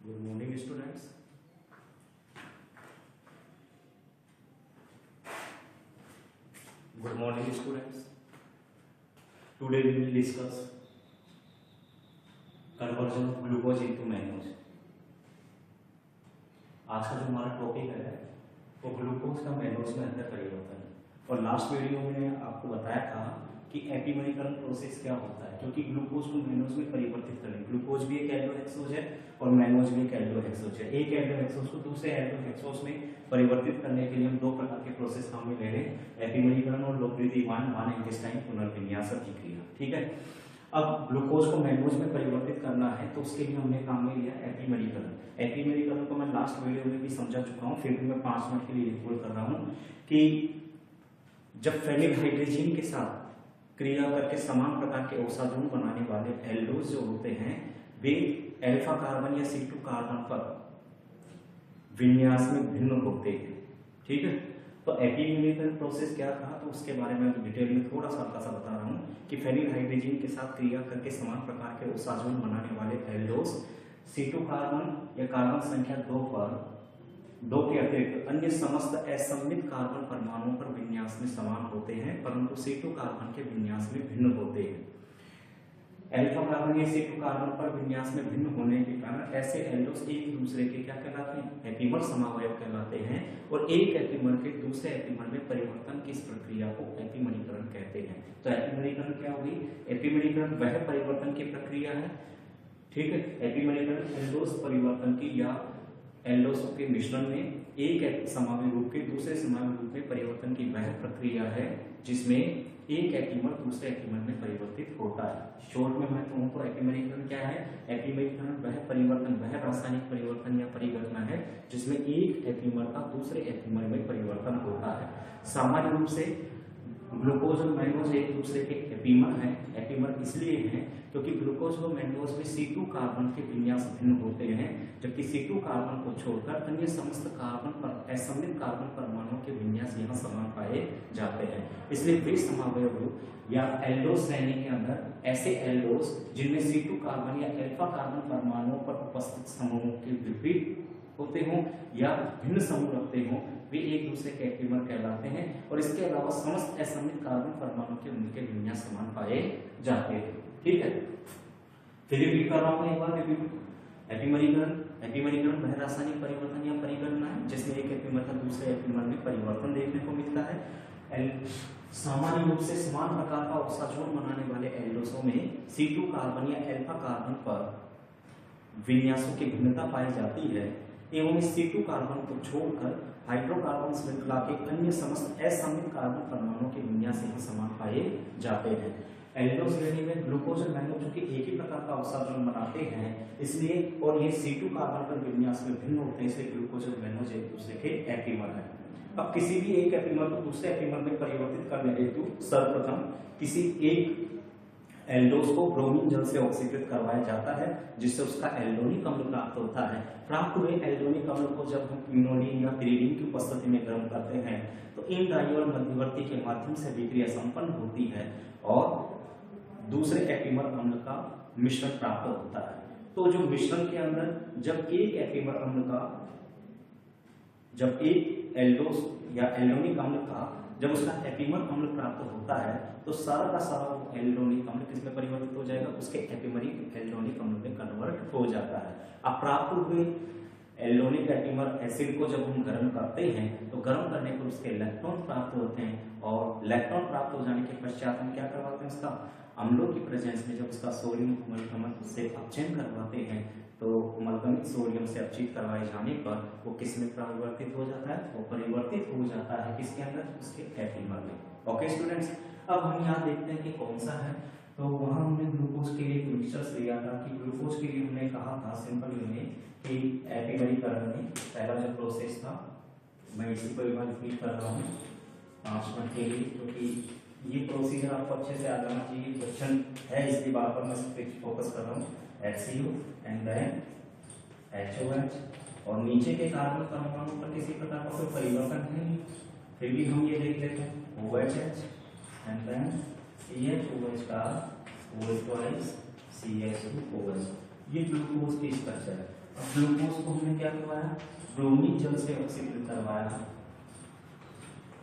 Good morning, students. Good morning, students. Today we will discuss conversion of glucose into mannose. आज का जो हमारा topic है वो ग्लूकोज का मैनोज में अंदर परिवर्तन है। और लास्ट वीडियो में मैंने आपको बताया था कि एपीमेरिकरण प्रोसेस क्या होता है, क्योंकि ग्लूकोज को मैनोज में परिवर्तित करें। ग्लूकोज भी एक एल्डोहेक्सोज है और मैनोज भी एक एल्डोहेक्सोज है। एक एल्डोहेक्सोज को दूसरे एल्डोहेक्सोज में परिवर्तित करने के लिए हम दो प्रकार के प्रोसेस काम में ले रहे हैं, एपीमेरिकरण और लोकरीति-1 इंटेस्टाइन पुनर्विन्यास की क्रिया। ठीक है, अब ग्लूकोज को मैनोज में परिवर्तित करना है तो उसके लिए हमने काम में लिया एपीमेरिकरण। एपीमेरिकरण को मैं लास्ट वीडियो में भी समझा चुका हूँ, फिर भी मैं 5 मिनट के लिए रिकॉल कर रहा हूँ कि जब फेनिलहाइड्रिजीन के साथ क्रिया करके समान प्रकार के ओसाजोन बनाने वाले एल्डोज जो होते हैं वे अल्फा कार्बन या C2 कार्बन पर विन्यास में भिन्न होते हैं। ठीक है, तो एपीमेरिकरण प्रोसेस क्या था तो उसके बारे में डिटेल में थोड़ा सा हल्का सा बता रहा हूँ कि फेनिलहाइड्रिजीन के साथ क्रिया करके समान प्रकार के ओसाजोन बनाने वाले एल्डोज C2 कार्बन या कार्बन संख्या 2 पर 2 के अतिरिक्त अन्य समस्त असममित कार्बन परमाणुओं पर विन्यास में समान होते हैं, परंतु C2 कार्बन के विन्यास में भिन्न होते हैं। अल्फा कार्बन या C2 कार्बन पर विन्यास में भिन्न होने के कारण ऐसे एल्डोज एक दूसरे के क्या कहलाते हैं, एपीमर समावयव कहलाते हैं, और एक एपीमर के दूसरे एपीमर में परिवर्तन की इस प्रक्रिया को एपीमेरिकरण कहते हैं। तो एपीमेरिकरण क्या होगी? एपीमेरिकरण वह परिवर्तन की प्रक्रिया है, ठीक है, एपीमेरिकरण एल्डोज परिवर्तन की या एल्डोजों के मिश्रण में एक समावयव रूप के दूसरे समावयव रूप में परिवर्तन की वह प्रक्रिया है जिसमें एक एपीमर दूसरे एपीमर में परिवर्तित होता है। शॉर्ट में मैं कहूं तो एपीमेरिकरण क्या है? एपीमेरिकरण वह परिवर्तन, वह रासायनिक परिवर्तन या परिघटना है जिसमें एक एपीमर का दूसरे एपीमर में परिवर्तन होता है। सामान्य रूप से ग्लूकोज और मैनोज एक दूसरे के एपीमर हैं। एपीमर इसलिए हैं क्योंकि ग्लूकोज और मैनोज में C2 कार्बन के विन्यास भिन्न होते हैं, जबकि C2 कार्बन को छोड़कर अन्य समस्त कार्बन पर असममित कार्बन परमाणुओं के विन्यास यहाँ समान पाए जाते हैं। इसलिए वे समावयव रूप या एल्डोज श्रेणी के अंदर ऐसे एल्डोज जिनमें C2 कार्बन या अल्फा कार्बन परमाणुओं पर उपस्थित समूहों के विपरीत होते हों या भिन्न समूह रखते हों वे एक दूसरे के एपीमर कहलाते हैं, और इसके अलावा समस्त असममित कार्बन परमाणु के उनके विन्यास समान पाए जाते हैं। ठीक है, फिर रिपीट कर रहा हूं एक बार एपीमेरिकरण वह रासायनिक परिवर्तन या परिघटना है जिसमें एक एपीमर का दूसरे एपीमर में परिवर्तन देखने को मिलता है। सामान्य रूप से समान प्रकार का ओसाजोन बनाने वाले एल्डोसों में C2 कार्बन या अल्फा कार्बन पर विन्यासों की भिन्नता पाई जाती है एवं इस C2 कार्बन को छोड़कर हाइड्रोकार्बन श्रृंखला के अन्य समस्त असममित कार्बन परमाणुओं के विन्यास ही समान पाए जाते हैं। एल्डोज श्रेणी में ग्लूकोज और मैनोज जो कि एक ही प्रकार का ओसाजोन बनाते हैं इसलिए, और ये C2 कार्बन पर विन्यास में भिन्न होते हैं, इसलिए ग्लूकोज और मैनोज एक दूसरे के एपीमर हैं। अब किसी भी एक एपीमर को दूसरे एपीमर में परिवर्तित करने हेतु सर्वप्रथम किसी एक एल्डोज को ब्रोमीन जल से ऑक्सीकृत करवाया जाता है जिससे उसका एल्डोनिक अम्ल प्राप्त होता है। प्राप्त हुए एल्डोनिक अम्ल को जब हम क्विनोडीन या पिरिडीन की उपस्थिति में गर्म करते हैं तो इन डाइऑल मध्यवर्ती के माध्यम से विक्रिया संपन्न होती है और दूसरे एपीमर अम्ल का मिश्रण प्राप्त होता है। तो जो मिश्रण के अंदर जब एक एपीमर अम्ल का, जब एक एल्डोज या एल्डोनिक अम्ल का जब उसका एपीमर अम्ल प्राप्त होता है तो सारा का सारा एल्डोनिक अम्ल किसमें परिवर्तित हो जाएगा? उसके एपीमेरिक एल्डोनिक अम्ल में कन्वर्ट हो जाता है। अब प्राप्त हुए एल्डोनिक एपीमर एसिड को जब हम गर्म करते हैं तो गर्म करने पर उसके इलेक्ट्रॉन प्राप्त होते हैं, और इलेक्ट्रॉन प्राप्त हो जाने के पश्चात हम क्या करवाते हैं? उसका अम्लों की प्रेजेंस में जब उसका सोडियम मलगमत से अपचयन करवाते हैं तो मलगमित सोडियम से अपचित करवाए जाने पर वो किस में परिवर्तित हो जाता है? वो परिवर्तित हो जाता है किसके अंदर? उसके एपीमर में। ओके स्टूडेंट्स, अब हम यहाँ देखते हैं कि कौन सा है। तो वहां हमने ग्लूकोज के लिए मिक्सचर्स लिया था कि ग्लूकोज के लिए हमने कहा था सिंपल वे कि एपीमेरिकरण में पहला जो प्रोसेस था, मैं इसी को एक बार रिपीट कर रहा हूँ 5 मिनट के लिए, क्योंकि ये प्रोसीजर आपको अच्छे से आ जाना चाहिए। क्वेश्चन है इसकी बात पर मैं फोकस कर रहा हूँ। HCO एंड देन HOH, और नीचे के कार्बन परमाणु पर किसी प्रकार का कोई परिवर्तन नहीं, फिर भी हम ये देख लेते हैं OH एंड देन CHOH का OH2 CH2OH। ये ग्लूकोज की स्ट्रक्चर है। ग्लूकोज को हमने क्या करवाया, ब्रोमीन जल से ऑक्सीकृत करवाया।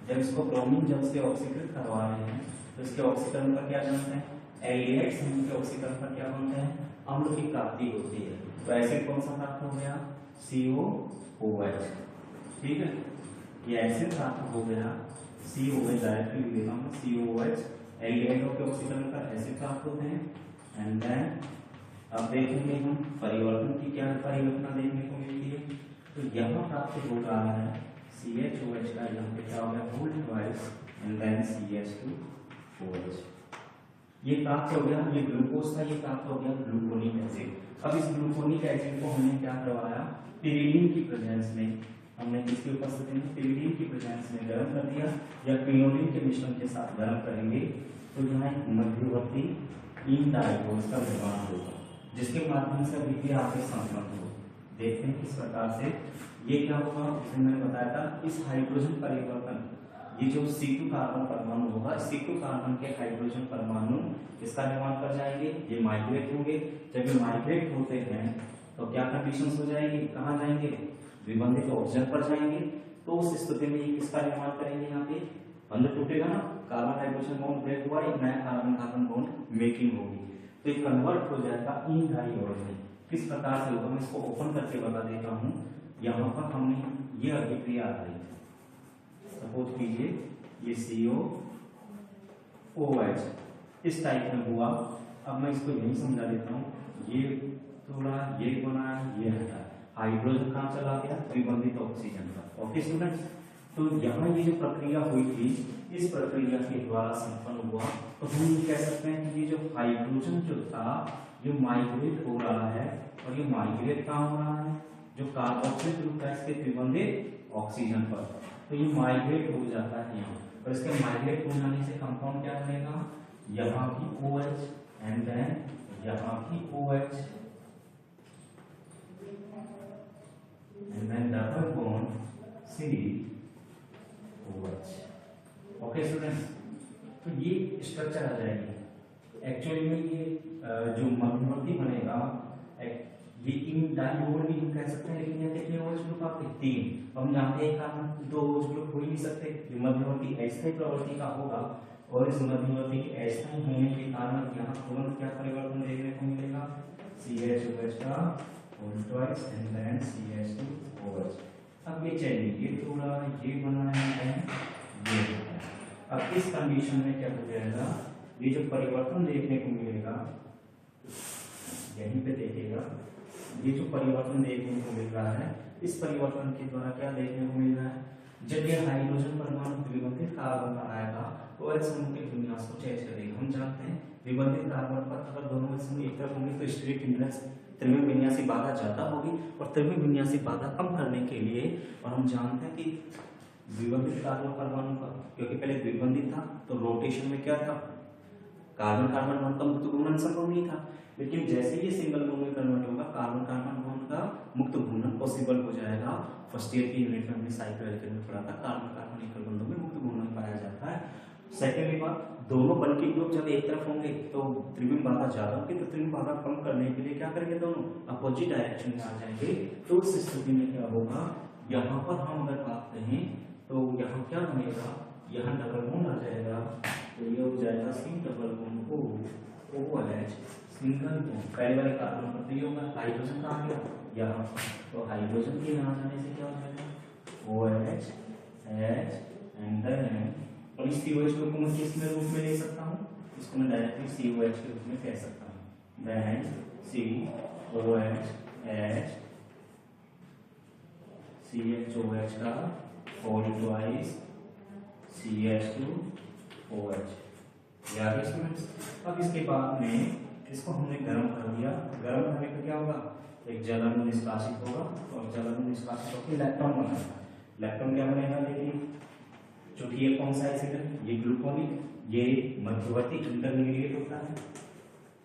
जब इसको ब्रोमीन जल से ऑक्सीकृत करवा रहे हैं तो इसके ऑक्सीकरण पर क्या जानते हैं, एल्डिहाइड समूह के ऑक्सीकरण पर क्या बनते हैं, अम्ल की प्राप्ति होती है। तो एसिड कौन सा प्राप्त हो गया, COOH। ठीक है, ये एसिड प्राप्त हो गया, COOH डायरेक्टली लिख देता हूं, COOH। एल्डिहाइड के ऑक्सीकरण पर एसिड प्राप्त होते हैं। एंड देन अब देखेंगे हम परिवर्तन की क्या परिवर्तन देखने को मिलती है। तो यहाँ प्राप्त हो रहा है CHOH का, यहाँ पे क्या हो गया, hold twice and then CH2OH। ये प्राप्त हो गया, ये ग्लूकोज था, ये प्राप्त हो गया ग्लूकोनिक एसिड। अब इस ग्लूकोनिक एसिड को हमने क्या करवाया, पिरीडीन की प्रेजेंस में, हमने किसकी उपस्थिति में, पिरीडीन की प्रेजेंस में गर्म कर दिया, या क्विनोलिन के मिश्रण के साथ गर्म करेंगे तो यहाँ एक मध्यवर्ती इंडाइकोस का निर्माण होगा, जिसके माध्यम से अभिक्रिया आगे संपन्न हो। देखते हैं किस प्रकार से ये क्या होगा। जैसे मैंने बताया था, इस हाइड्रोजन परिवर्तन, ये जो C2 कार्बन परमाणु होगा, C2 कार्बन के हाइड्रोजन परमाणु इसका निर्माण कर जाएंगे, ये माइग्रेट होंगे। जब ये माइग्रेट होते हैं तो क्या कंडीशंस हो जाएगी, कहाँ जाएंगे, विबंधित ऑक्सीजन पर जाएंगे। तो उस स्थिति में ये किसका निर्माण करेंगे, यहाँ पे बंध टूटेगा ना, कार्बन हाइड्रोजन बॉन्ड ब्रेक हुआ, एक नया कार्बन कार्बन बॉन्ड मेकिंग होगी, तो ये कन्वर्ट हो जाएगा इन डाइऑल में। किस प्रकार से होगा, मैं इसको ओपन करके बता देता हूँ। यहाँ पर हमने ये अभिक्रिया आ रही है, सपोज कीजिए ये COOH इस टाइप में हुआ। अब मैं इसको यही समझा देता हूँ, ये थोड़ा ये बना, ये हटा, हाइड्रोजन कहाँ चला गया, विबंधित ऑक्सीजन पर। ओके स्टूडेंट्स, तो यहाँ ये जो प्रक्रिया हुई थी, इस प्रक्रिया के द्वारा संपन्न हुआ। तो हम ये कह सकते हैं कि ये जो हाइड्रोजन जो था ये माइग्रेट हो रहा है, और ये माइग्रेट कहाँ हो रहा है, जो कार्बोक्सिल ग्रुप है इसके विबंधित ऑक्सीजन पर, तो ये माइग्रेट हो जाता है यहाँ। और इसके माइग्रेट हो जाने से कंपाउंड क्या बनेगा, यहाँ भी OH एंड देन यहाँ भी OH and then double bond COH। Okay students, तो ये स्ट्रक्चर आ जाएगी। एक्चुअली में ये जो मध्यवर्ती बनेगा, ये इन डाइऑल भी हम कह सकते हैं, लेकिन यहाँ कितने OH ग्रुप आपके, 3। हम जानते हैं कार्बन 2 OH ग्रुप हो ही नहीं सकते, ये मध्यवर्ती अस्थायी प्रवृत्ति का होगा। और इस मध्यवर्ती के अस्थायी होने के कारण यहाँ तुरंत क्या परिवर्तन देखने को मिलेगा, CHOH का whole twice and then CH2OH। अब ये चलिए, ये थोड़ा ये बना है, ये अब इस कंडीशन में क्या हो जाएगा, ये जो परिवर्तन देखने को मिलेगा, यहीं पे देखिएगा, ये जो परिवर्तन देखने को मिल रहा है, इस परिवर्तन के द्वारा क्या देखने को मिल रहा है, जब ये हाइड्रोजन परमाणु विबंधित कार्बन पर आएगा तो OH समूह के विन्यास को चेंज करेगा। हम जानते हैं विबंधित कार्बन पर अगर दोनों समूह एक तरफ होंगे तो स्टीरिक विन्यास, त्रिविम विन्यासी बाधा ज्यादा होगी, और त्रिविम विन्यासी बाधा कम करने के लिए, और हम जानते हैं कि विबंधित कार्बन परमाणु का, क्योंकि पहले द्विबंधित था तो रोटेशन में क्या था, कार्बन कार्बन बॉन्ड का मुक्त घूर्णन संभव नहीं था। लेकिन जैसे ही सिंगल बॉन्ड में कन्वर्ट होगा, कार्बन कार्बन बॉन्ड का मुक्त घूर्णन पॉसिबल हो जाएगा। फर्स्ट ईयर की यूनिट में हमने साइक्लोएल्केन में पढ़ा था, कार्बन कार्बन एकल बंधों में मुक्त घूर्णन पाया जाता है। सेकेंडली बात, दोनों बल के ग्रुप जब एक तरफ होंगे तो त्रिविम बाधा ज्यादा होगी, तो त्रिविम बाधा कम करने के लिए क्या करेंगे, दोनों अपोजिट डायरेक्शन में आ जाएंगे। तो उस स्थिति में क्या होगा, यहाँ पर हम अगर बात करें तो यहाँ क्या बनेगा, यहाँ डबल बॉन्ड आ जाएगा, तो ये हो जाएगा C double bond OH single bond. पहले वाले कार्बन पर तो ये होगा, हाइड्रोजन कहाँ गया, यहाँ, तो हाइड्रोजन के यहाँ जाने से क्या हो जाएगा, OH H एंड देन, और इस COH को मैं किस में रूप में ले सकता हूँ, इसको मैं डायरेक्टली COH के रूप में कह सकता हूँ, देन COH H CHOH का होल ट्वाइस CH2OH। याद है स्टूडेंट्स। अब इसके बाद में इसको हमने गर्म कर दिया, गर्म करने पर क्या होगा, एक जल अणु निष्कासित होगा, और जल अणु निष्कासित होकर इलेक्ट्रॉन बनेगा। इलेक्ट्रॉन क्या बनेगा, देखिए, चूंकि ये कौन सा एसिड है, ये ग्लूकोनिक, ये मध्यवर्ती इंटरमीडिएट होता है,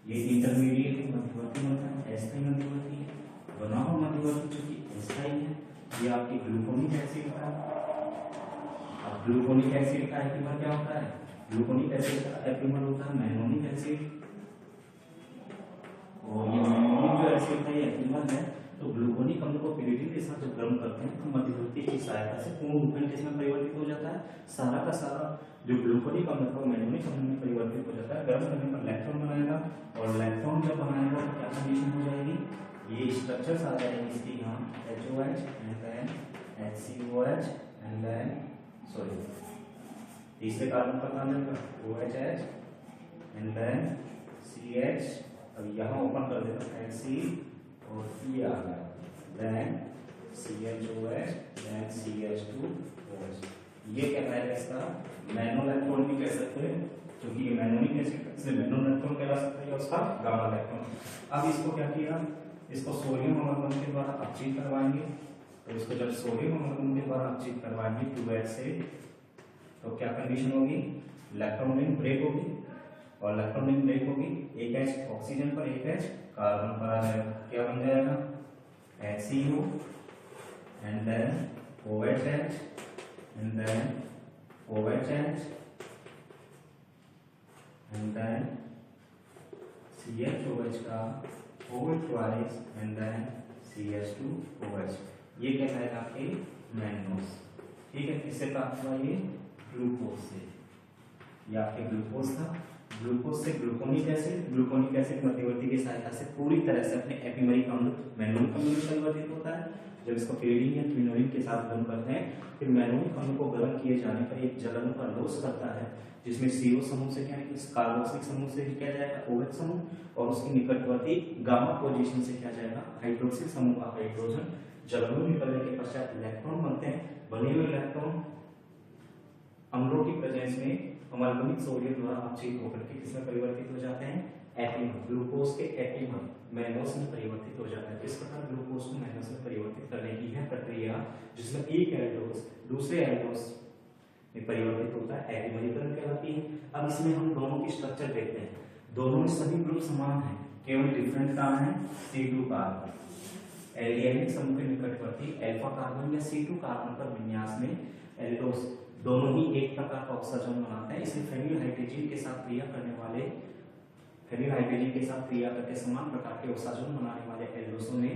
ये इंटरमीडिएट मध्यवर्ती बनता है, अस्थायी मध्यवर्ती बना हुआ मध्यवर्ती चूंकि अस्थायी है, ये आपकी ग्लूकोनिक एसिड का। अब ग्लूकोनिक एसिड का एपिमर क्या होता है, ग्लूकोनिक एसिड का एपिमर होता है मैनोनिक एसिड, और ये मैनोनिक जो एसिड है ये एपिमर है तो ग्लूकोनिक अम्ल को pyridine के साथ जब गर्म करते हैं तो मध्यवर्ती की सहायता से पूर्ण रूपेण किसमें परिवर्तित हो जाता है, सारा का सारा जो ग्लूकोनिक अम्ल था वो मैनोनिक अम्ल में परिवर्तित हो जाता है। गर्म करने पर इलेक्ट्रॉन बनाएगा और इलेक्ट्रॉन जब बनाएगा तो क्या कंडीशन हो जाएगी, ये स्ट्रक्चर्स आ जाएंगे इसकी यहाँ HOH and then HCOH and then sorry तीसरे कार्बन पर काम जाएगा OHH एंड देन CH, अब यहाँ ओपन कर देता HC और ये आ गया देन CHOH देन CH2OH। ये क्या है इसका नैनो इलेक्ट्रॉन भी कह सकते हैं क्योंकि ये मैनोनिक एसिड इसलिए नैनो इलेक्ट्रॉन कहला सकता है, उसका गामा इलेक्ट्रॉन। अब इसको क्या किया, इसको सोडियम अमरगम के द्वारा अपचित करवाएंगे, तो इसको जब सोडियम अमरगम के द्वारा अपचित करवाएंगे 2H से तो क्या कंडीशन होगी, इलेक्ट्रॉन रिंग ब्रेक होगी और इलेक्ट्रॉन रिंग ब्रेक होगी, एक H ऑक्सीजन पर एक H कार्बन पर आ जाएगा, क्या बन जाएगा HCO and then OHH and then OHH and then CHOH का OH twice and then CH2OH। ये क्या है आपके मैंगनीज, ठीक है। किससे प्राप्त हुआ, ये ग्लूकोज से, ये आपके ग्लूकोज था। ग्लूकोज से ग्लूकोनिक एसिड मध्यवर्ती की सहायता से पूरी तरह से अपने एपिमेरिक अम्ल मैनोनिक अम्ल में परिवर्तित होता है। जब इसको pyridine या क्विनोलिन के साथ गर्म करते हैं फिर मैनोनिक अम्ल को गर्म किए जाने पर एक जलन पर लोस करता है जिसमें CO समूह से क्या है कि कार्बोक्सिलिक समूह से क्या जाएगा OH समूह और उसकी निकटवर्ती गामा पोजीशन से क्या जाएगा हाइड्रोक्सिल समूह का हाइड्रोजन। जब अणु निकलने के पश्चात इलेक्ट्रॉन बनते हैं, बने हुए इलेक्ट्रॉन अम्लों की प्रेजेंस में अमरगमित सोडियम द्वारा अपचित होकर के किसमें परिवर्तित हो जाते हैं, एपिमर, ग्लूकोज के एपिमर मैनोस में परिवर्तित हो जाता है। इस प्रकार ग्लूकोज को मैनोस में परिवर्तित करने की है प्रक्रिया जिसमें एक एल्डोस दूसरे एल्डोस में परिवर्तित होता है, एपिमरीकरण कहलाती है। अब इसमें हम दोनों की स्ट्रक्चर देखते हैं, दोनों में सभी ग्रुप समान है, केवल डिफरेंट कहाँ है, C2 कार्बन एल्डिहाइड समूह के निकटवर्ती अल्फा कार्बन या C2 कार्बन पर विन्यास में एल्डोस दोनों ही एक प्रकार का ऑक्सीजन बनाते हैं। इसलिए फेनिल हाइड्रोजन के साथ क्रिया करने वाले फेनिल हाइड्रोजन के साथ क्रिया करके समान प्रकार के ऑक्सीजन बनाने वाले एल्डोसों में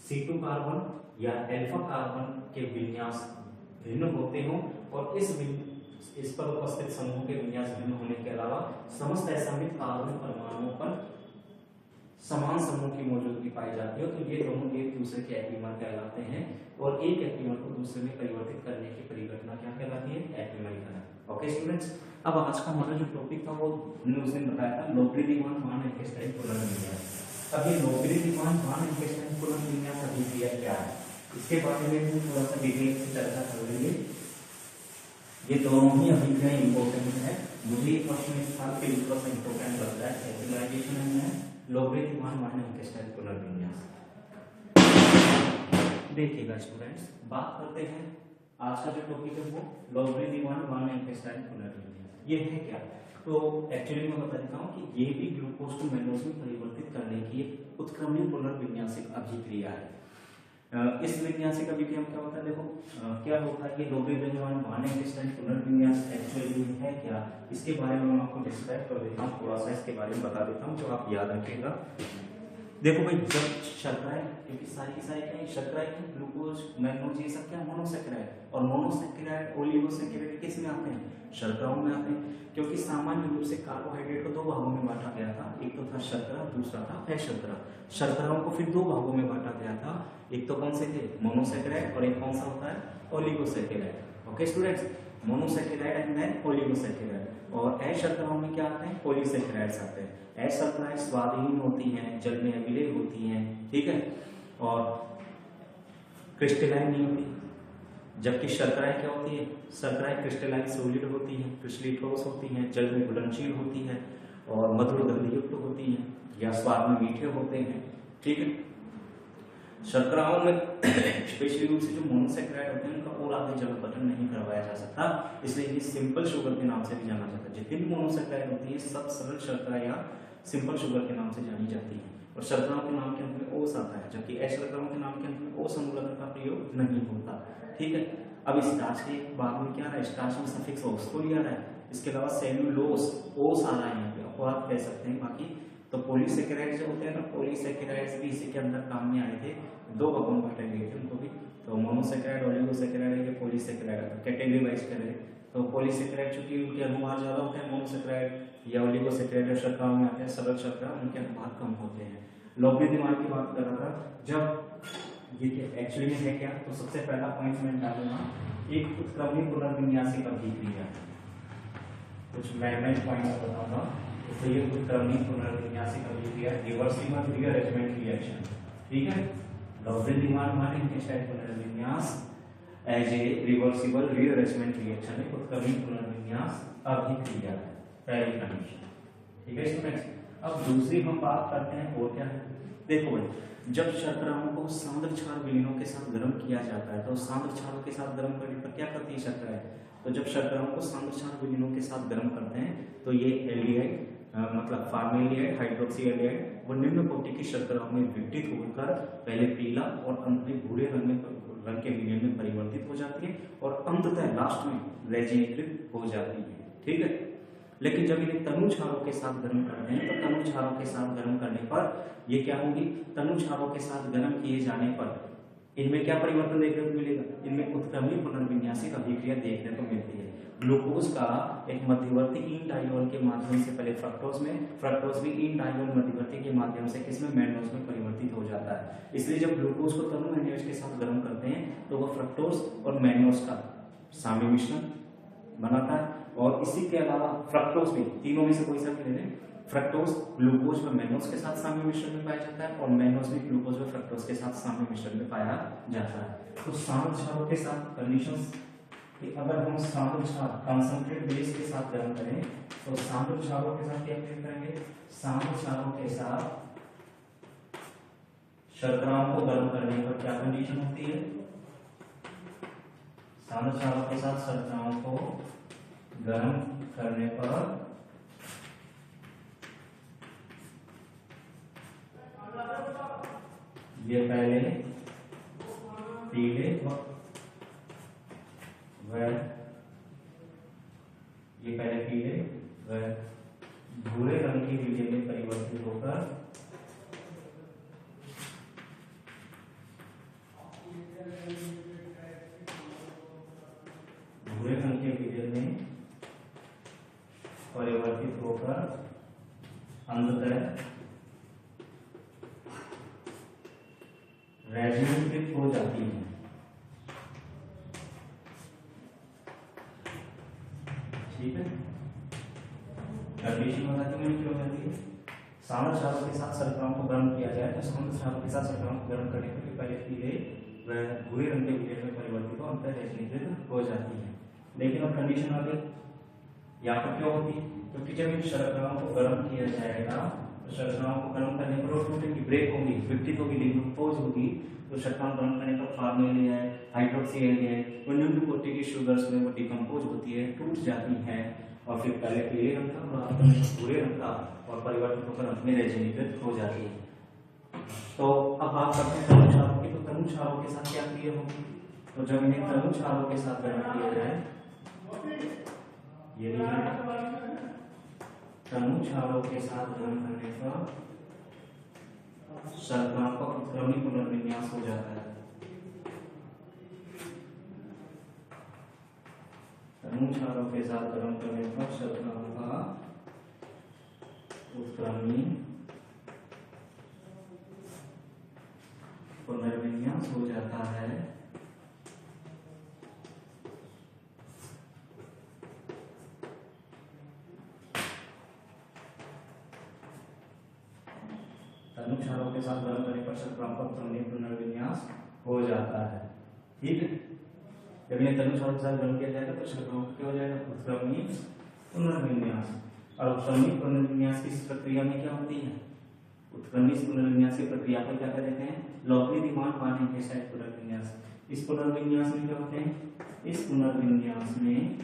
C2 कार्बन या अल्फा कार्बन के विन्यास भिन्न होते हों और इस पर उपस्थित समूह के विन्यास भिन्न होने के अलावा समस्त असमित कार्बन परमाणुओं पर समान समूह की मौजूदगी पाई जाती है, तो ये दोनों एक दूसरे के एपिमर कहलाते हैं और एक एपिमर को दूसरे में परिवर्तित करने की परिघटना क्या कहलाती है, एपिमरीकरण। ओके स्टूडेंट्स, अब आज का हमारा जो टॉपिक था वो हमने उस दिन बताया था लोग्रिथम वन इंटेस्टाइन पुनर्विन्यास। अब ये लोग्रिथम वन इंटेस्टाइन पुनर्विन्यास अभिक्रिया क्या है, इसके बारे में हम थोड़ा सा डिटेल से चर्चा कर लेंगे। ये दोनों ही अभिक्रिया इंपॉर्टेंट है, मुझे ये क्वेश्चन इस साल के लिए थोड़ा सा इंपॉर्टेंट लगता है। एपिमराइजेशन है लोग्रिथम वन इंटेस्टाइन पुनर्विन्यास। देखिएगा स्टूडेंट्स, बात करते हैं आज का जो टॉपिक है वो लोग्रिथम वन इंटेस्टाइन पुनर्विन्यास। ये है क्या, तो एक्चुअली मैं बता देता हूँ कि ये भी ग्लूकोज को मैनोस में परिवर्तित करने की एक उत्क्रमण पुनर्विन्यासिक अभिक्रिया है। इस विन्यासिक अभिक्रिया में क्या होता है, देखो क्या होता है कि लोग्रिथम वन इंटेस्टाइन पुनर्विन्यास एक्चुअली है क्या, इसके बारे में मैं आपको डिस्क्राइब कर देता हूँ, थोड़ा सा इसके बारे में बता देता हूँ जो आप याद रखिएगा। देखो भाई, जब शर्कराएं, क्योंकि सारी की सारी क्या शर्कराएं की ग्लूकोज मैग्नीज ये सब क्या मोनोसैकेराइड और मोनोसैकेराइड ओलिगोसैकेराइड किस में आते हैं, शर्कराओं में आते हैं। क्योंकि सामान्य रूप से कार्बोहाइड्रेट को दो भागों में बांटा गया था, एक तो था शर्करा, दूसरा था अशर्करा। शर्कराओं को फिर दो भागों में बांटा गया था, एक तो कौन से थे, मोनोसैकेराइड और एक कौन सा होता है, oligosaccharide. Okay students, monosaccharide and then oligosaccharide. और अशर्कराओं में क्या आते हैं, पॉलीसैकेराइड्स आते हैं। अशर्कराएं स्वादहीन होती हैं, जल में विलय होती हैं, ठीक है, और क्रिस्टलाइन नहीं होती। जबकि शर्कराएं क्या होती है, शर्कराएं क्रिस्टलाइन सॉलिड होती हैं, क्रिस्टलीटोस होती हैं, जल में घुलनशील होती हैं और मधुर गंध युक्त होती हैं या स्वाद में मीठे होते हैं, ठीक है। शर्कराओं में स्पेशली रूप से जो मोनोसैकेराइड होते हैं उनका और आगे जल गठन नहीं करवाया जा सकता, इसलिए ये सिंपल शुगर के नाम से भी जाना जाता है। जितनी भी मोनोसैकेराइड होती है सब सरल शर्करा या सिंपल शुगर के नाम से जानी जाती है और शर्कराओं के नाम के अंत में ओस आता है, जबकि अशर्कराओं के नाम के अंत में ओस अनुलग्न का प्रयोग नहीं होता, ठीक है। अब स्टार्च के बाद में क्या है, स्टार्च में सफिक्स ओस को लिया है, इसके अलावा सेल्यूलोस ओस आ रहा है यहाँ पे, और आप कह सकते हैं बाकी तो पॉलीसेकेराइड जो होते हैं ना, पॉलीसेकेराइड्स भी इसी के अंदर काम में आए थे। दो भागों में बांटे गए थे उनको भी, तो मोनोसेकेराइड, ओलिगोसेकेराइड या पॉलीसेकेराइड कैटेगरी वाइज करें तो पॉलीसेकेराइड चूंकि उनके अनुभाग ज्यादा होते हैं, मोनोसेकेराइड या ओलिगोसेकेराइड शर्कराओं में आते हैं, सरल शर्करा उनके अनुभाग कम होते हैं। लॉग दिमाग की बात कर रहा था, जब ये एक्चुअली में है क्या, तो सबसे पहला पॉइंट मैं डालूंगा, एक उत्क्रमणी पुनर्विन्यासिक अभिक्रिया, कुछ मैं पॉइंट बताऊंगा। तो ये उत्क्रमणी पुनर्विन्यासिक अभिक्रिया, रिवर्सिबल रीअरेंजमेंट रिएक्शन, ठीक है। लॉगरिथमिक माने स्टाइल पुनर्विन्यास as a reversible rearrangement reaction है, उत्क्रमणी पुनर्विन्यास अभिक्रिया है पहली कंडीशन, ठीक है स्टूडेंट्स। अब दूसरी हम बात करते हैं वो क्या है, देखो भाई, जब शर्कराओं को सांद्र क्षार विलीनों के साथ गर्म किया जाता है, तो सांद्र क्षारों के साथ गर्म करने पर क्या करती है शर्कराएं, तो जब शर्कराओं को सांद्र क्षार विलीनों के साथ गर्म करते हैं तो ये एल्डिहाइड मतलब फॉर्मेल्डिहाइड, हाइड्रोक्सी एल्डिहाइड वो निम्न कोटि की शर्कराओं में विघटित होकर पहले पीला और अंत में भूरे रंग के विलयन में परिवर्तित हो जाती है और अंततः लास्ट में रेजिनीकृत हो जाती है, ठीक है। लेकिन जब इन्हें तनु क्षारों के साथ गर्म करते हैं, तो तनु क्षारों के साथ गर्म करने पर ये क्या होंगी, तनु क्षारों के साथ गर्म किए जाने पर इनमें क्या परिवर्तन देखने को मिलेगा, इनमें उत्क्रमणी पुनर्विन्यासिक अभिक्रिया देखने को मिलती है। ग्लूकोज का एक मध्यवर्ती इन डाइयोल के माध्यम से पहले फ्रक्टोज में, फ्रक्टोज भी इन डाइयोल मध्यवर्ती के माध्यम से किसमें, मैनोज में परिवर्तित हो जाता है। इसलिए जब ग्लूकोज को तनु एनएच के साथ गर्म करते हैं तो वह फ्रक्टोज और मैनोज का साम्य मिश्रण बनाता है। और इसी के अलावा फ्रक्टोज भी, तीनों में से कोई सा भी ले लें, फ्रक्टोज ग्लूकोज व मैनोज के साथ साम्य मिश्रण में पाया जाता है और मैनोज भी ग्लूकोज व फ्रक्टोज के साथ साम्य मिश्रण में पाया जाता है। तो सांद्र क्षारों के साथ कंडीशंस कि अगर हम सांद्र क्षार कंसंट्रेट बेस के साथ गर्म करें तो सांद्र क्षारों के साथ क्या करेंगे, सांद्र क्षारों के साथ शर्कराओं को गर्म करने पर क्या कंडीशन होती है, सांद्र क्षारों के साथ शर्कराओं को गर्म करने पर ये पहले पीले व भूरे रंग के विलयन में परिवर्तित होकर भूरे रंग के विलयन में परिवर्तित होकर अंततः रेजिनीकृत हो जाती है, ठीक है। कंडीशन बता दी मैंने क्यों जाती है, सांद्र क्षारों के साथ शर्कराओं को गर्म किया जाए तो सांद्र क्षारों के साथ शर्कराओं को गर्म करने के लिए पहले पीले व भूरे रंग के विलयन में परिवर्तित हो अंततः रेजिनीकृत हो जाती है। लेकिन अब कंडीशन आ गई, यहाँ पर क्या होती है, क्योंकि जब इन शर्कराओं को गर्म किया जाएगा तो शर्कराओं को गर्म करने पर ऑटोमेटिकली ब्रेक होगी, विघटित होगी, डिकम्पोज होगी, तो शर्कराओं गर्म करने पर फॉर्मेल्डिहाइड, हाइड्रोक्सी एल्डिहाइड वो निम्न कोटि की शुगर्स में वो डिकम्पोज होती है, टूट जाती है और फिर पहले पीले रंग का और अंत में भूरे रंग का और परिवर्तित होकर अंत में रेजिनीकृत हो जाती है। तो अब बात करते हैं तनु क्षारों की, तो तनु क्षारों के साथ क्या क्रिया होगी, तो जब इन्हें तनु क्षारों के साथ गर्म किया जाए, ये तनु क्षारों के साथ गर्म करने पर शर्कराओं का उत्क्रमणी पुनर्विन्यास हो जाता है। तनु क्षारों के साथ गर्म करने पर शर्कराओं का उत्क्रमणी पुनर्विन्यास हो जाता है। तनु क्षारों के साथ गर्म करने पर शर्कराओं का उत्क्रमणी पुनर्विन्यास हो जाता है, ठीक है। जब इन्हें तनु क्षारों के साथ गर्म किया जाएगा तो शर्कराओं का क्या हो जाएगा, उत्क्रमणी पुनर्विन्यास। और उत्क्रमणी पुनर्विन्यास की प्रक्रिया में क्या होती है, उत्क्रमणी पुनर्विन्यास की प्रक्रिया को क्या कहते हैं, लॉगरिथमिक क्वांटिटेटिव पुनर्विन्यास। इस पुनर्विन्यास में क्या होते हैं, इस पुनर्विन्यास में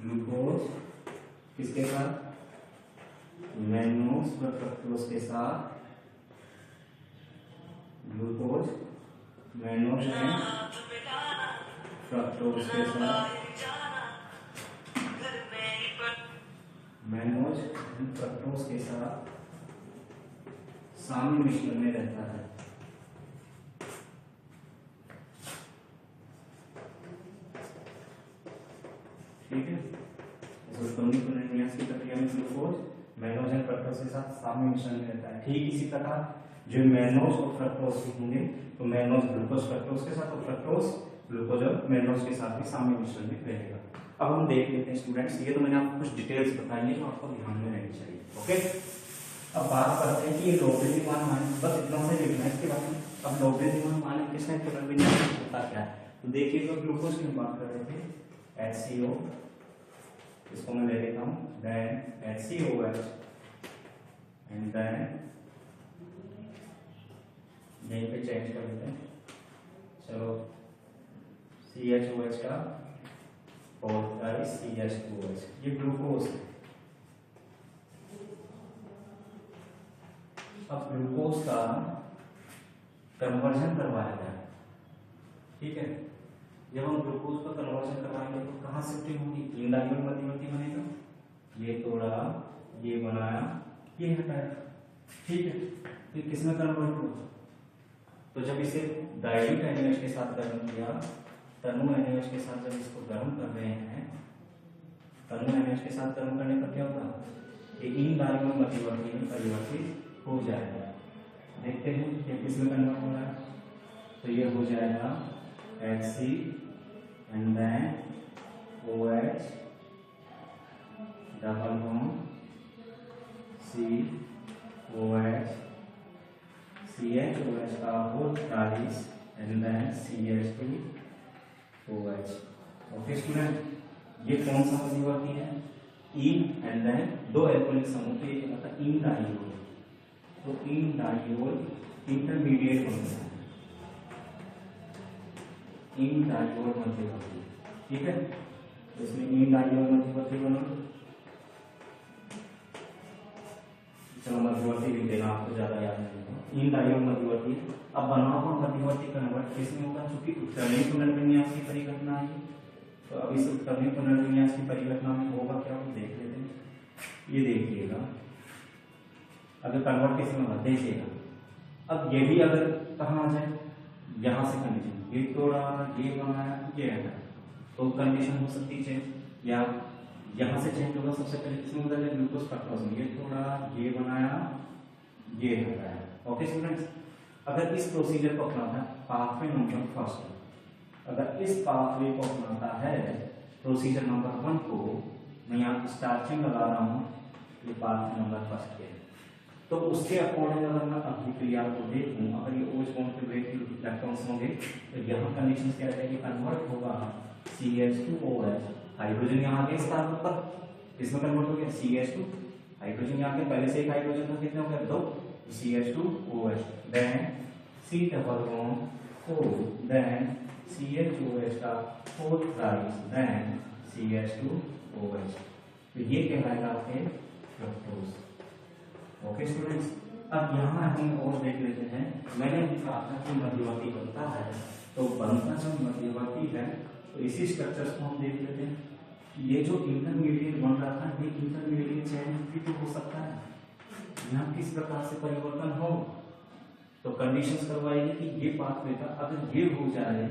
ग्लूकोज किसके साथ, मैनोज व फ्रक्टोज के साथ, ग्लूकोज मैनोज एंड फ्रक्टोज के साथ मैनोज फ्रक्टोज के साथ साम्य मिश्रण में रहता है। ठीक है, उत्क्रमणीकरण की प्रक्रिया में ग्लूकोज मैनोज और फ्रक्टोज के साथ साम्य मिश्रण में रहता है। ठीक इसी प्रकार जो मैनोज और फ्रक्टोज होंगे तो मैनोज ग्लूकोज फ्रक्टोज के साथ और फ्रक्टोज ग्लूकोज और मैनोज के साथ भी साम्य मिश्रण में रहेगा। अब हम देख लेते हैं स्टूडेंट्स, ये तो मैंने आपको कुछ डिटेल्स बताई है जो आपको ध्यान में रहनी चाहिए। ओके, अब बात करते हैं कि ये लोगरिथमिक मान, बस इतना से लिखना है इसके बाद। अब लोगरिथमिक मान किसमें पुनर्विन्यास होता क्या है, तो देखिए तो ग्लूकोज की बात कर रहे थे HCO, इसको मैं ले लेता हूँ, देन HCOH एंड देन यहीं पे चेंज कर लेते हैं, चलो CHOH का और CH2OH, ये ग्लूकोज है। अब ग्लूकोज का कन्वर्जन करवाया गया, ठीक है। जब हम ग्लूकोज का कन्वर्जन करवाएंगे तो कहाँ शिफ्टिंग होगी, इन डाइमर मध्यवर्ती बनेगा, ये तोड़ा, ये बनाया, ये हटाया, ठीक है। फिर किसमें कन्वर्ट हुआ, तो जब इसे डाइल्यूट NaOH के साथ गर्म किया, तनु NaOH के साथ जब इसको गर्म कर रहे हैं, तनु NaOH के साथ गर्म करने पर क्या होगा, ये इन डाइमर मध्यवर्ती में परिवर्तित हो जाएगा। देखते हैं कि किसमें कन्वर्ट हो रहा है, तो ये हो जाएगा HC and then OH double bond COH CHOH का whole thrice and then CH2OH। Okay student, ये कौन सा मध्यवर्ती है, इन एंड देन दो एल्कोहलिक समूह, तो ये कहलाता है इन डाइयोल, तो इन डाइयोल इंटरमीडिएट बनता है, इन डाइयोल मध्यवर्ती, ठीक है। तो इसमें इन डाइयोल मध्यवर्ती बना, चलो मध्यवर्ती लिख देना, आपको ज्यादा याद नहीं होगा, इन डाइयोल मध्यवर्ती। अब बना हुआ मध्यवर्ती कन्वर्ट किसमें होगा, चूंकि उत्क्रमणीय पुनर्विन्यास की परिघटना है, तो अब इस उत्क्रमणीय पुनर्विन्यास की परिघटना में होगा क्या, हम देख लेते हैं। ये देखिएगा, अगर कन्वर्ट किसमें होगा देखिएगा, अब ये भी अगर कहाँ आ जाए, यहाँ से कंडीशन, ये तोड़ा, ये बनाया, ये हटाया, तो कंडीशन हो सकती है चेंज, या यहाँ से चेंज होगा। सबसे पहले किसमें बदल जाए, ग्लूकोज फ्रक्टोज में, ये तोड़ा, ये बनाया, ये हटाया। ओके स्टूडेंट्स, अगर इस प्रोसीजर को अपनाता है पाथवे नंबर फर्स्ट, अगर इस पाथवे को अपनाता है प्रोसीजर नंबर 1 को, मैं यहाँ स्टार्चिंग लगा रहा हूँ, ये पाथवे नंबर फर्स्ट के, तो उसके अकॉर्डिंग अगर मैं अभिक्रिया को देखूं, अगर ये OH बॉन्ड के ब्रेक इलेक्ट्रॉन्स होंगे, तो यहाँ कंडीशन क्या है कि कन्वर्ट होगा CH2OH, हाइड्रोजन यहाँ के स्थान पर, इसमें कन्वर्ट हो गया CH2, हाइड्रोजन यहाँ के पहले से एक हाइड्रोजन था, कितने हो गया 2, CH2OH, then C double bond O, then CHOH का फोर्थ ट्राइस, देन CH2OH, तो ये कहलाएगा आपके फ्रक्टोज। ओके स्टूडेंट्स, अब यहाँ हम और देख लेते हैं, मैंने कहा था कि मध्यवर्ती बनता है, तो बनता जब मध्यवर्ती है तो इसी स्ट्रक्चर्स को हम देख लेते हैं। ये जो इंटरमीडिएट बन रहा था, ये इंटरमीडिएट चेंज भी तो हो सकता है, यहाँ किस प्रकार से परिवर्तन हो, तो कंडीशंस करवाएगी कि ये पाथवे का अगर ये हो जाए,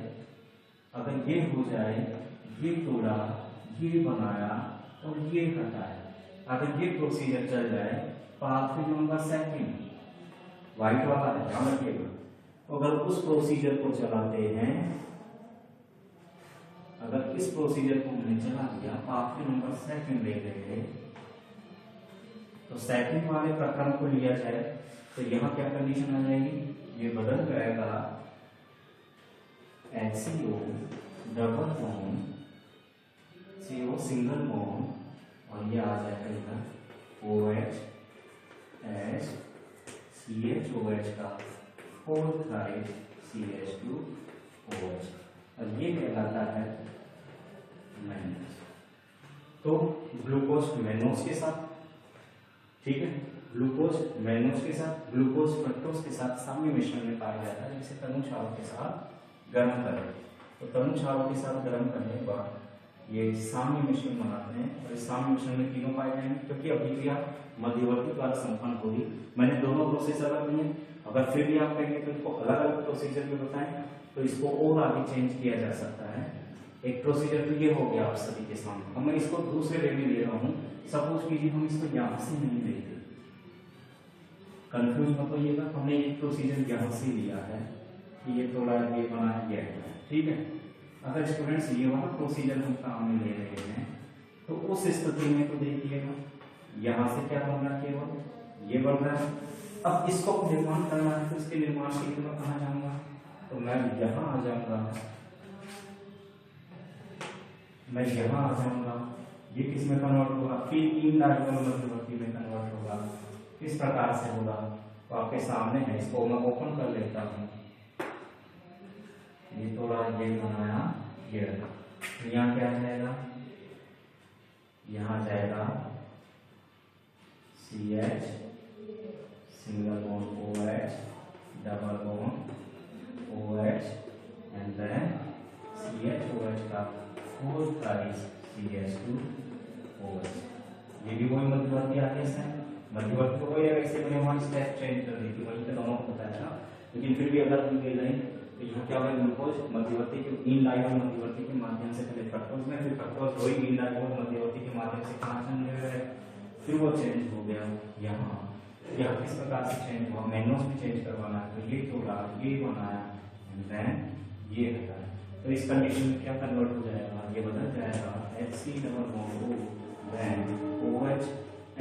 अगर ये हो जाए, ये तोड़ा, ये बनाया और ये हटाया, अगर ये प्रोसीजर चल जाए, पाथवे नंबर 2 व्हाइट वाला है, ध्यान रखिएगा, अगर उस प्रोसीजर को चलाते हैं, अगर इस प्रोसीजर को हमने चला दिया, पाथवे नंबर 2 ले गए, तो सेकंड वाले प्रक्रम को लिया जाए, तो यहाँ क्या कंडीशन आ जाएगी, ये बदल जाएगा HCO double bond, CO single bond, और ये आ जाएगा इधर OH H CHOH का फोर्थ ट्राइस CH2OH, और ये कहलाता है मैनोज। तो ग्लूकोज मैनोज के साथ, ठीक है, ग्लूकोज मैनोज के साथ, ग्लूकोज फ्रक्टोज के साथ साम्य मिश्रण में पाया जाता है, जिसे तनु चावल के साथ गर्म करें। तो तरुण क्षारों के साथ गर्म करने के बाद ये साम्य मिश्रण बनाते हैं और इस साम्य मिश्रण में तीनों पाए जाएंगे, क्योंकि अभिक्रिया मध्यवर्ती द्वारा संपन्न होगी। मैंने दोनों प्रोसेस अलग लिए, अगर फिर भी आप कहेंगे तो इसको अलग अलग प्रोसीजर में बताएं तो इसको और आगे चेंज किया जा सकता है। एक प्रोसीजर तो ये हो गया आप सभी के सामने। अब मैं इसको दूसरे वे में ले रहा हूँ। सपोज कीजिए हम इसको यहाँ से नहीं लेते, कंफ्यूज मत होइएगा, हमने एक प्रोसीजर यहाँ से लिया है कि ये थोड़ा ये बना है, ये है, ठीक है। अगर स्टूडेंट्स ये वाला प्रोसीजर हम काम में ले रहे हैं तो उस स्थिति में तो देखिएगा यहाँ से क्या बन रहा है, केवल ये बन रहा है। अब इसको निर्माण करना है तो इसके निर्माण के लिए मैं कहाँ जाऊंगा, तो मैं यहाँ आ जाऊंगा, मैं यहाँ आ जाऊंगा, ये किस में कन्वर्ट होगा, फिर इन डायगोनल मध्यवर्ती में कन्वर्ट होगा। किस प्रकार से होगा तो आपके सामने है, इसको मैं ओपन कर लेता हूँ। ये थोड़ा ये बनाया, ये यहाँ क्या जाएगा, यहाँ जाएगा CH single bond OH double bond OH and then CH/OH का 4 टाइम्स CH2OH। ये भी वही मध्यवर्ती आदेश है, मध्यवर्ती को कोई ऐसे बने वहां स्टेप चेंज कर दी थी, वही तो दोनों होता है ना। लेकिन फिर भी अगर हम ले लें तो यहाँ क्या होगा, ग्लूकोज मध्यवर्ती के इन डायगोनल मध्यवर्ती के माध्यम से पहले फ्रक्टोज में, फिर फ्रक्टोज वही इन डायगोनल मध्यवर्ती के माध्यम से कहाँ चेंज है, फिर वो चेंज हो गया यहाँ। यह किस प्रकार से चेंज हुआ, मैनोस में चेंज करवाना है तो ये थोड़ा ये बनाया एंड देन ये हटा, तो इस कंडीशन में क्या कन्वर्ट हो जाएगा, ये बदल जाएगा HC double bond then OH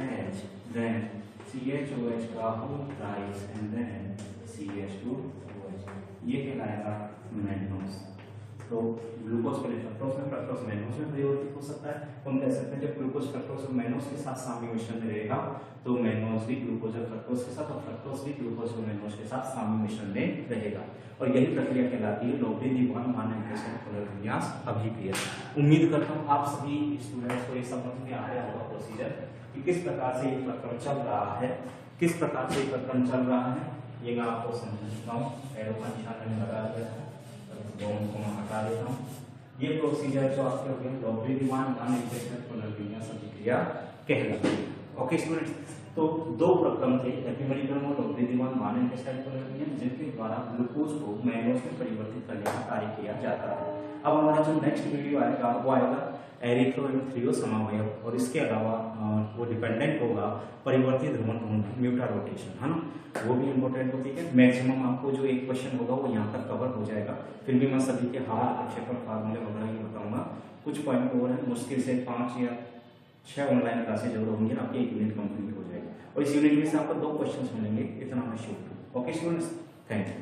H then CH/OH का whole rice and then CH2OH, ये कहलाएगा मैनोस। तो ग्लूकोज के लिए फ्रक्टोज में, फ्रक्टोज मैनोस में परिवर्तित हो सकता है। तो हम कह सकते हैं जब ग्लूकोज फ्रक्टोज और मैनोस के साथ साम्य मिश्रण में रहेगा तो मैनोस भी ग्लूकोज और फ्रक्टोज के साथ और फ्रक्टोज भी ग्लूकोज और मैनोस के साथ साम्य मिश्रण में रहेगा। और यही प्रक्रिया कहलाती है लोब्रिन-दीवान मानक पुनर्विन्यास अभिक्रिया। उम्मीद करता हूँ आप सभी स्टूडेंट्स को ये समझ में आ गया होगा प्रोसीजर कि किस प्रकार से ये प्रक्रम चल रहा है, किस प्रकार से ये प्रक्रम चल रहा है। ये मैं आपको समझा चुका हूँ, एरो का निशान मैंने लगा दिया है, दोनों को मैं हटा देता हूँ। ये प्रोसीजर जो आपके हो गया लोब्रिन-दीवान मानक पुनर्विन्यास अभिक्रिया कहलाती है। ओके स्टूडेंट्स, तो दो प्रक्रम थे, एपिमेरिक्रम और लोब्रिन-दीवान मानक पुनर्विन्यास, जिनके द्वारा ग्लूकोज को मैनोस में परिवर्तित करने का कार्य किया जाता है। अब हमारा जो नेक्स्ट वीडियो आएगा वो आएगा एरिथ्रो एवं थ्रियो समवयव, और इसके अलावा वो डिपेंडेंट होगा परिवर्तित ध्रुवण घूर्णन म्यूटा रोटेशन, है ना, वो भी इम्पोर्टेंट होती है। मैक्सिमम आपको जो एक क्वेश्चन होगा वो यहाँ तक कवर हो जाएगा। फिर भी मैं सभी के हाल प्रक्षेपण फार्मूले वगैरह ही बताऊंगा। कुछ पॉइंट और है, मुश्किल से 5 या 6 ऑनलाइन क्लासेज जरूर होंगी, आपकी एक यूनिट कंप्लीट हो जाएगा। और इस यूनिट में से आपको 2 क्वेश्चन मिलेंगे, इतना मैं श्योर हूँ। Okay students, thank you.